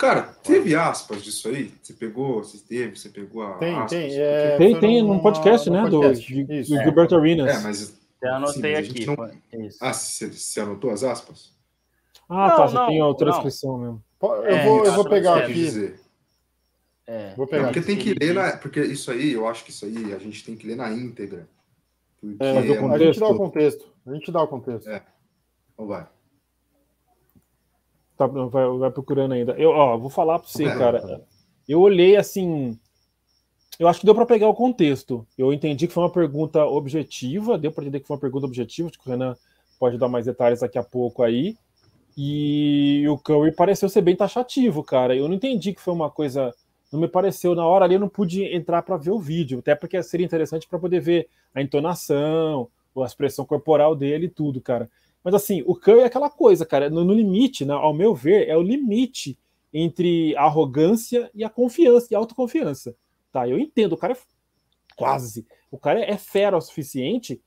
Cara, teve aspas disso aí? Você pegou a aspas? Tem num podcast, né? Podcast. Do Gilberto Arenas. Mas... Eu anotei aqui. Não... Você anotou as aspas? Você tem a transcrição mesmo. Eu vou pegar aqui. Vou pegar porque tem que ler, porque isso aí, eu acho que isso aí a gente tem que ler na íntegra. Porque a gente dá o contexto. Então vai. Tá, vai procurando ainda. Vou falar para você, cara. Eu olhei assim. Eu acho que deu para pegar o contexto. Eu entendi que foi uma pergunta objetiva. Deu para entender que foi uma pergunta objetiva. Acho que o Renan pode dar mais detalhes daqui a pouco aí. E o Curry pareceu ser bem taxativo, cara. Eu não entendi que foi uma coisa. Não me pareceu na hora ali. Eu não pude entrar para ver o vídeo. Até porque seria interessante para poder ver a entonação, a expressão corporal dele e tudo, cara. Mas assim, o Curry é aquela coisa, cara, no limite, né, ao meu ver, é o limite entre a arrogância e a confiança, e a autoconfiança. Tá, eu entendo, o cara o cara é fera o suficiente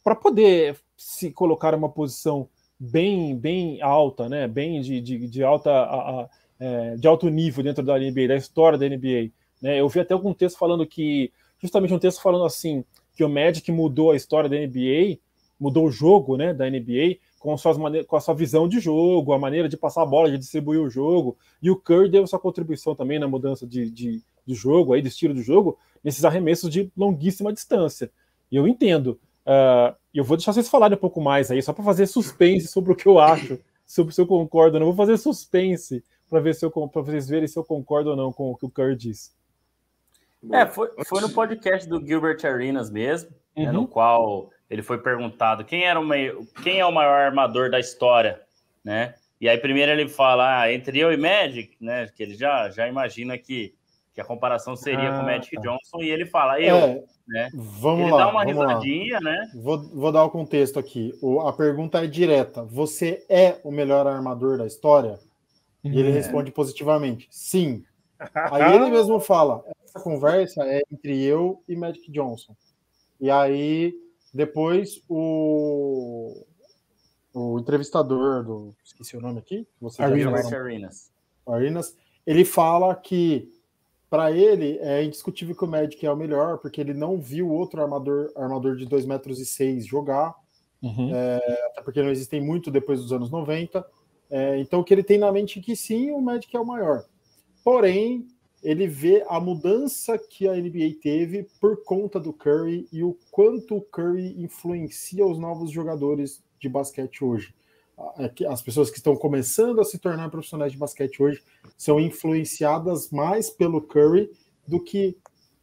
para poder se colocar em uma posição bem alta, né, bem de alto nível dentro da NBA, da história da NBA. Né? Eu vi até algum texto falando que, justamente um texto falando assim, que o Magic mudou a história da NBA, mudou o jogo, né, da NBA com a sua visão de jogo, a maneira de passar a bola, de distribuir o jogo, e o Curry deu sua contribuição também na mudança de jogo, aí, de estilo de jogo, nesses arremessos de longuíssima distância. E eu entendo. Eu vou deixar vocês falarem um pouco mais aí, só para fazer suspense sobre o que eu acho, sobre se eu concordo ou não. Eu vou fazer suspense para vocês verem se eu concordo ou não com o que o Curry disse. Foi no podcast do Gilbert Arenas mesmo, né, no qual ele foi perguntado quem é o maior armador da história, né? E aí primeiro ele fala, entre eu e Magic, né? Que ele já imagina que a comparação seria com o Magic Johnson, e ele fala, né? Vamos ele lá, dá uma risadinha, né? Vou dar o contexto aqui. A pergunta é direta. Você é o melhor armador da história? E ele responde positivamente, sim. Aí ele mesmo fala, essa conversa é entre eu e Magic Johnson. E aí, depois, o entrevistador esqueci o nome aqui. Arenas. Ele fala que, para ele, é indiscutível que o Magic é o melhor, porque ele não viu outro armador de 2,6 metros jogar, até porque não existem muito depois dos anos 90. Então, o que ele tem na mente é que sim, o Magic é o maior. Porém, ele vê a mudança que a NBA teve por conta do Curry e o quanto o Curry influencia os novos jogadores de basquete hoje. As pessoas que estão começando a se tornar profissionais de basquete hoje são influenciadas mais pelo Curry do que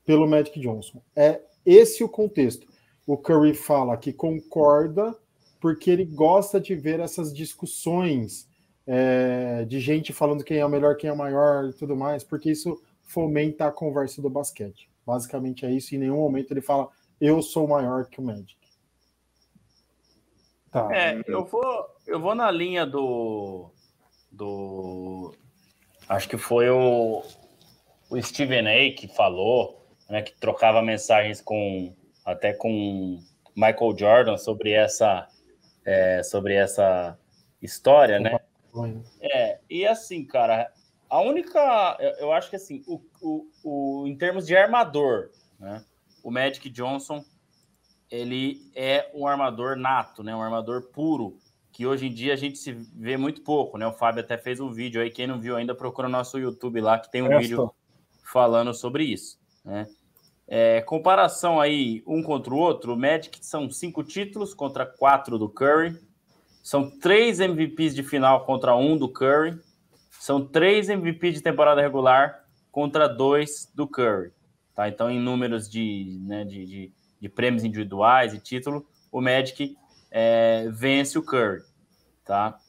pelo Magic Johnson. É esse o contexto. O Curry fala que concorda porque ele gosta de ver essas discussões de gente falando quem é o melhor, quem é o maior e tudo mais, porque isso fomenta a conversa do basquete. Basicamente é isso. Em nenhum momento ele fala, eu sou maior que o Magic. Tá. Eu vou na linha do acho que foi o Stephen A. que falou, né, que trocava mensagens até com Michael Jordan sobre essa história, né? E assim, cara, eu acho que assim, em termos de armador, né, o Magic Johnson, ele é um armador nato, né, um armador puro, que hoje em dia a gente se vê muito pouco, né? O Fábio até fez um vídeo aí, quem não viu ainda, procura no nosso YouTube lá, que tem um vídeo falando sobre isso, né? Comparação aí, um contra o outro, o Magic são 5 títulos contra 4 do Curry, são 3 MVPs de final contra 1 do Curry, são 3 MVPs de temporada regular contra 2 do Curry, tá? Então, em números de prêmios individuais e título, o Magic vence o Curry, tá?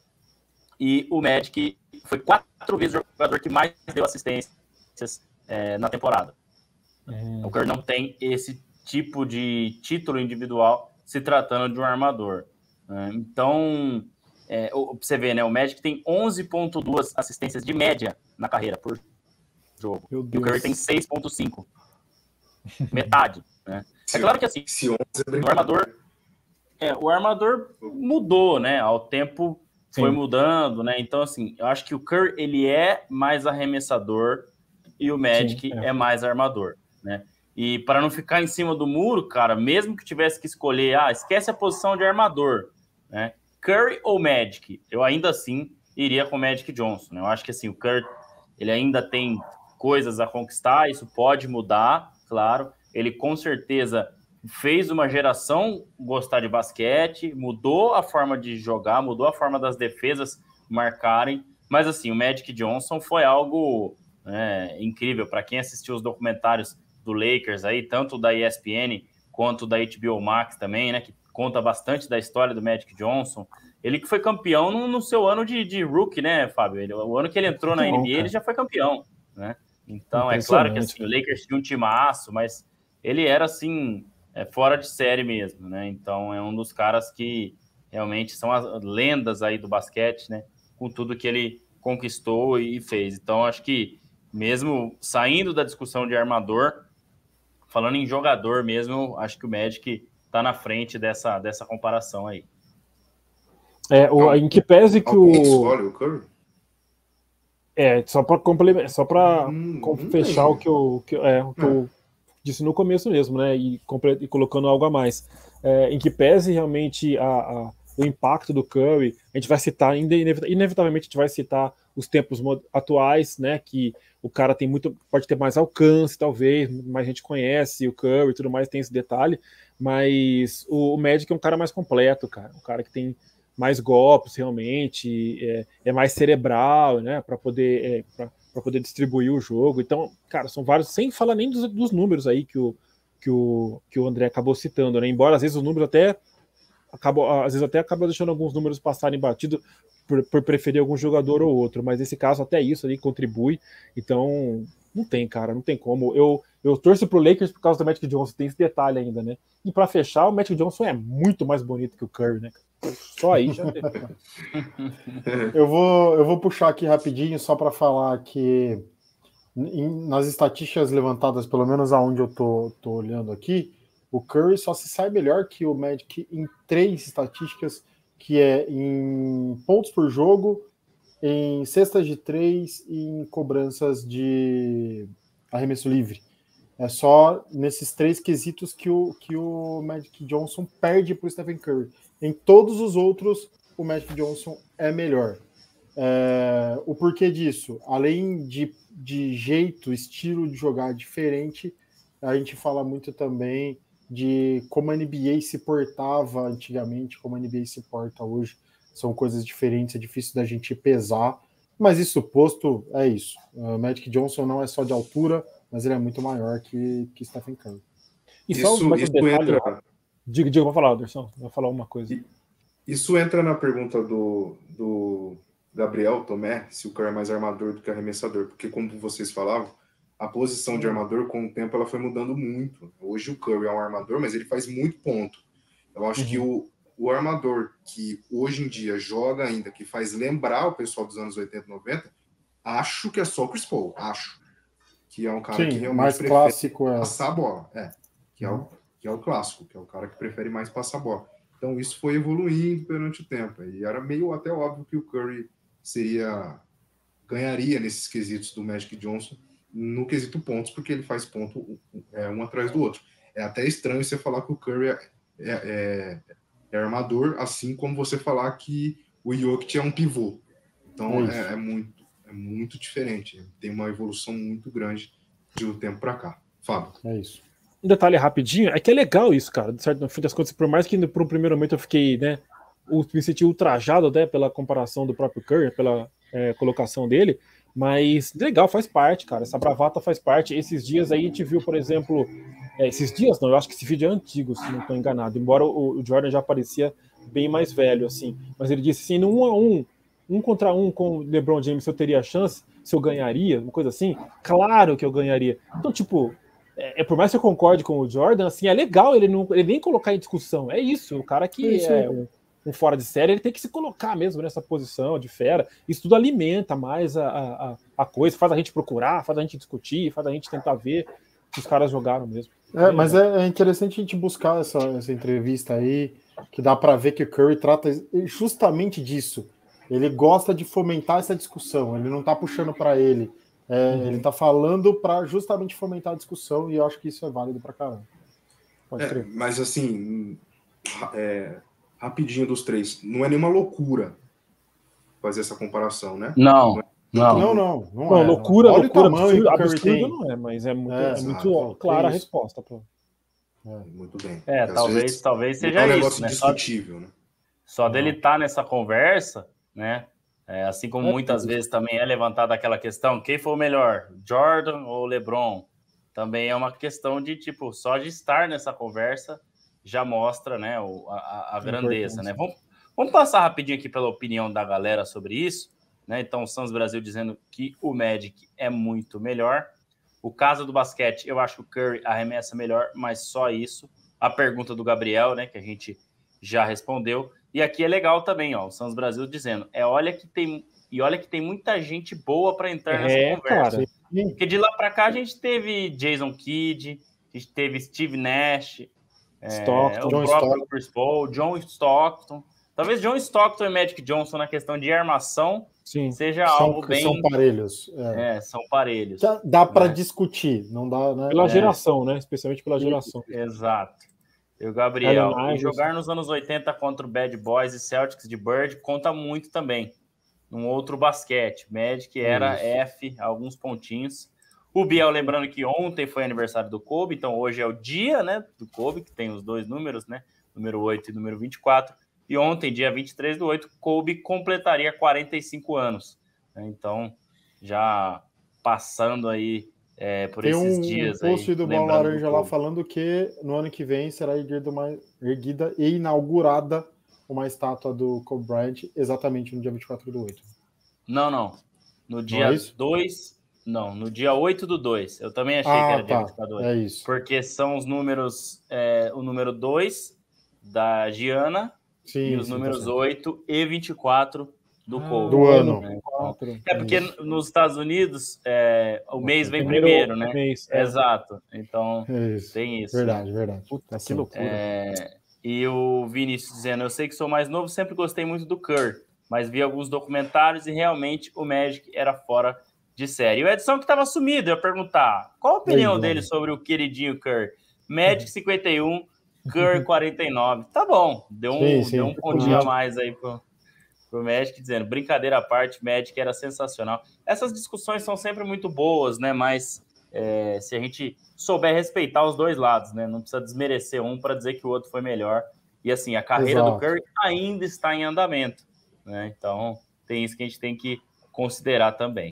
E o Magic foi 4 vezes o jogador que mais deu assistências na temporada. O Curry não tem esse tipo de título individual se tratando de um armador. Então, pra você ver, né, o Magic tem 11,2 assistências de média na carreira por jogo. E o Curry tem 6,5. Metade. Né? É claro que assim, o armador mudou, né? Ao tempo foi mudando, né? Então, assim, eu acho que o Curry, ele é mais arremessador e o Magic é mais armador, né? E para não ficar em cima do muro, cara, mesmo que tivesse que escolher, esquece a posição de armador, né? Curry ou Magic? Eu ainda assim iria com o Magic Johnson, né? Eu acho que, assim, o Curry, ele ainda tem coisas a conquistar, isso pode mudar, claro. Ele, com certeza, fez uma geração gostar de basquete, mudou a forma de jogar, mudou a forma das defesas marcarem, mas assim, o Magic Johnson foi algo incrível. Para quem assistiu os documentários do Lakers aí, tanto da ESPN quanto da HBO Max também, né, que conta bastante da história do Magic Johnson. Ele que foi campeão no seu ano de rookie, né, Fábio? O ano que ele entrou na NBA, ele já foi campeão, né? Então, é claro que assim, o Lakers tinha um timaço, mas ele era, assim, fora de série mesmo, né? Então, é um dos caras que realmente são as lendas aí do basquete, né? Com tudo que ele conquistou e fez. Então, acho que mesmo saindo da discussão de armador, falando em jogador mesmo, acho que o Magic tá na frente dessa comparação aí. Em que pese que escolhe o Curry? Só para fechar o que eu disse no começo mesmo, né? E colocando algo a mais. Em que pese realmente o impacto do Curry, a gente vai citar, inevitavelmente a gente vai citar os tempos atuais, né? Que o cara pode ter mais alcance, talvez, mais gente conhece o Curry e tudo mais, tem esse detalhe, mas o Magic é um cara mais completo, cara. Um cara que tem mais golpes, realmente, é mais cerebral, né, para poder distribuir o jogo. Então, cara, são vários, sem falar nem dos números aí que o André acabou citando, né, embora às vezes os números até acabam deixando alguns números passarem batido por preferir algum jogador ou outro, mas nesse caso até isso ali contribui. Então, não tem como. Eu torço pro Lakers por causa do Magic Johnson, tem esse detalhe ainda, né? E para fechar, o Magic Johnson é muito mais bonito que o Curry, né? Só aí já eu vou puxar aqui rapidinho só para falar que nas estatísticas levantadas, pelo menos aonde eu tô olhando aqui, o Curry só se sai melhor que o Magic em 3 estatísticas, que é em pontos por jogo, em cestas de 3 e em cobranças de arremesso livre. É só nesses 3 quesitos que o Magic Johnson perde para o Stephen Curry. Em todos os outros, o Magic Johnson é melhor. O porquê disso? Além de jeito, estilo de jogar diferente, a gente fala muito também de como a NBA se portava antigamente, como a NBA se porta hoje. São coisas diferentes, é difícil da gente pesar, mas isso posto, é isso. O Magic Johnson não é só de altura, mas ele é muito maior que Stephen Curry. E só mais um detalhe, diga, vou falar, Anderson, vou falar uma coisa. Isso entra na pergunta do Gabriel Tomé, se o Curry é mais armador do que arremessador, porque como vocês falavam, a posição de armador, com o tempo, ela foi mudando muito. Hoje o Curry é um armador, mas ele faz muito ponto. Eu acho que o armador que hoje em dia joga ainda, que faz lembrar o pessoal dos anos 80 e 90, acho que é só o Chris Paul, que é um cara que realmente mais prefere clássico, passar a bola. Que é o clássico, que é o cara que prefere mais passar a bola. Então isso foi evoluindo durante o tempo. E era meio até óbvio que o Curry ganharia nesses quesitos do Magic Johnson, no quesito pontos, porque ele faz ponto um atrás do outro. É até estranho você falar que o Curry é armador, assim como você falar que o Jokic é um pivô. Então é muito diferente. Tem uma evolução muito grande de um tempo para cá. Fábio. É isso. Um detalhe rapidinho, é que é legal isso, cara. No fim das contas, por mais que por um primeiro momento eu fiquei, né, me senti ultrajado, né, pela comparação do próprio Curry, pela colocação dele, mas legal, faz parte, cara. Essa bravata faz parte. Esses dias aí a gente viu, por exemplo, esses dias não, eu acho que esse vídeo é antigo, se não estou enganado, embora o Jordan já parecia bem mais velho, assim, mas ele disse assim, no 1 contra 1 com o LeBron James, se eu teria chance, se eu ganharia, uma coisa assim, claro que eu ganharia. Então, tipo, por mais que eu concorde com o Jordan, assim, é legal ele nem colocar em discussão, é isso, o cara que um fora de série, ele tem que se colocar mesmo nessa posição de fera. Isso tudo alimenta mais a coisa, faz a gente procurar, faz a gente discutir, faz a gente tentar ver se os caras jogaram mesmo. Mas é interessante a gente buscar essa entrevista aí, que dá para ver que o Curry trata justamente disso. ele gosta de fomentar essa discussão, ele não está puxando para ele, ele está falando para justamente fomentar a discussão, e eu acho que isso é válido para caramba. Pode crer. Mas assim, rapidinho dos três, não é nenhuma loucura fazer essa comparação, né? Não é loucura, olha o tamanho absurdo não é, mas é muito clara a resposta. Muito bem. Talvez seja um isso, negócio né? discutível, né? Só dele estar nessa conversa, né? Assim como muitas vezes também é levantada aquela questão, quem foi o melhor, Jordan ou LeBron? Também é uma questão de, tipo, só de estar nessa conversa já mostra, né, a grandeza, né? Vamos passar rapidinho aqui pela opinião da galera sobre isso, né? Então, o Suns Brasil dizendo que o Magic é muito melhor. O caso do basquete, eu acho que o Curry arremessa melhor, mas só isso. A pergunta do Gabriel, né, que a gente já respondeu. E aqui é legal também, ó, o Suns Brasil dizendo, olha que tem muita gente boa para entrar nessa conversa. Cara. Porque de lá para cá a gente teve Jason Kidd, a gente teve Steve Nash, o próprio Chris Paul, John Stockton. Talvez John Stockton e Magic Johnson na questão de armação seja algo bem... São parelhos. São parelhos. Dá para discutir, não dá... Né? Pela geração, né? Especialmente pela geração. Exato. E o Gabriel, jogar nos anos 80 contra o Bad Boys e Celtics de Bird conta muito também. Num outro basquete. Magic era F, alguns pontinhos. O Biel lembrando que ontem foi aniversário do Kobe, então hoje é o dia, né, do Kobe, que tem os dois números, né? Número 8 e número 24. E ontem, dia 23/8, Kobe completaria 45 anos. Então, já passando aí por esses dias. Tem um post do Bola Laranja lá falando que no ano que vem será erguida e inaugurada uma estátua do Kobe Bryant exatamente no dia 24/8. Não. No dia 2... Não, no dia 8/2. Eu também achei que era dia 24/8. É isso. Porque são os números... o número 2 da Gianna e os números 8 e 24 do Kobe. Do ano. Né? Porque nos Estados Unidos o mês vem primeiro, né? Exato. Então, tem isso. Verdade. Puta, que loucura. E o Vinícius dizendo, eu sei que sou mais novo, sempre gostei muito do Curry, mas vi alguns documentários e realmente o Magic era fora de série. E o Edson, que estava sumido, eu ia perguntar, qual a opinião dele sobre o queridinho Curry? Magic 51, Curry 49. Tá bom, deu um pontinho a mais aí pro Magic, dizendo, brincadeira à parte, Magic era sensacional. Essas discussões são sempre muito boas, né? Mas se a gente souber respeitar os dois lados, né? Não precisa desmerecer um para dizer que o outro foi melhor. E assim, a carreira do Curry ainda está em andamento, né? Então, tem isso que a gente tem que considerar também.